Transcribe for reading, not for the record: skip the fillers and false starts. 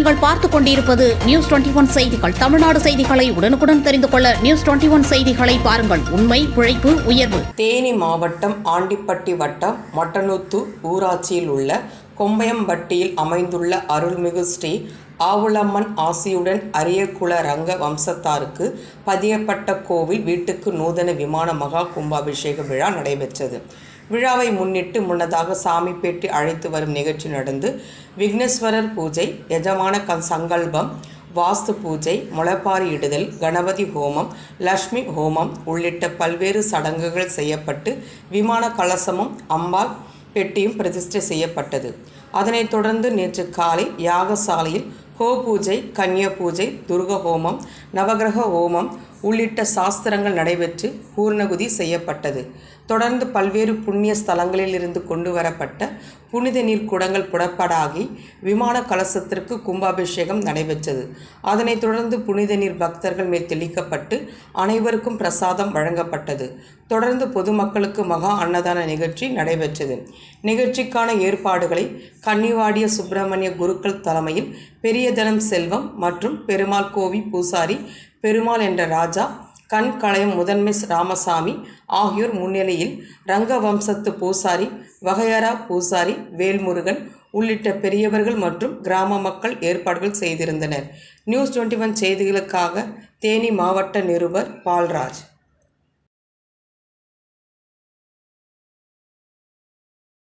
நீங்கள் பார்த்துக் கொண்டிருப்பது நியூஸ் 21 செய்திகள். தமிழ்நாடு செய்திகளை உடனுக்குடன் தெரிந்து கொள்ள நியூஸ் 21 செய்திகளை பாருங்கள். உண்மை, உழைப்பு, உயர்வு. தேனி மாவட்டம் ஆண்டிப்பட்டி வட்டம் மொட்டனூத்து ஊராட்சியில் உள்ள கொம்பயம்பட்டியில் அமைந்துள்ள அருள்மிகு ஸ்ரீ ஆவுளம்மன் ஆசியுடன் அரியகுல ரங்க வம்சத்தாருக்கு பதியப்பட்ட கோவில் வீட்டுக்கு நூதன விமான மகா கும்பாபிஷேக விழா நடைபெற்றது. விழாவை முன்னிட்டு முன்னதாக சாமி பேட்டி அழைத்து வரும் நிகழ்ச்சி நடந்து விக்னேஸ்வரர் பூஜை, எஜமான சங்கல்பம், வாஸ்து பூஜை, முளைப்பாரி இடுதல், கணபதி ஹோமம், லட்சுமி ஹோமம் உள்ளிட்ட பல்வேறு சடங்குகள் செய்யப்பட்டு விமான கலசமும் அம்பாள் பெட்டியும் பிரதிஷ்டை செய்யப்பட்டது. அதனைத் தொடர்ந்து நேற்று காலை யாகசாலையில் ஹோ பூஜை, கன்னிய பூஜை, துர்க ஹோமம், நவகிரக ஹோமம் உள்ளிட்ட சாஸ்திரங்கள் நடைபெற்று பூர்ணகுதி செய்யப்பட்டது. தொடர்ந்து பல்வேறு புண்ணிய ஸ்தலங்களில் இருந்து கொண்டு வரப்பட்ட புனித நீர் குடங்கள் புறப்படாகி விமான கலசத்திற்கு கும்பாபிஷேகம் நடைபெற்றது. அதனைத் தொடர்ந்து புனித நீர் பக்தர்கள் மேல் தெளிக்கப்பட்டு அனைவருக்கும் பிரசாதம் வழங்கப்பட்டது. தொடர்ந்து பொதுமக்களுக்கு மகா அன்னதான நிகழ்ச்சி நடைபெற்றது. நிகழ்ச்சிக்கான ஏற்பாடுகளை கன்னிவாடிய சுப்பிரமணிய குருக்கள் தலைமையில் பெரியதனம் செல்வம் மற்றும் பெருமாள் கோவி பூசாரி பெருமாள் என்ற ராஜா, கண் களையம் முதன்மை ராமசாமி ஆகியோர் முன்னிலையில் ரங்க வம்சத்து பூசாரி வகையரா பூசாரி வேல்முருகன் உள்ளிட்ட பெரியவர்கள் மற்றும் கிராம மக்கள் ஏற்பாடுகள் செய்திருந்தனர். நியூஸ் 21 செய்திகளுக்காக தேனி மாவட்ட நிருபர் பால்ராஜ்.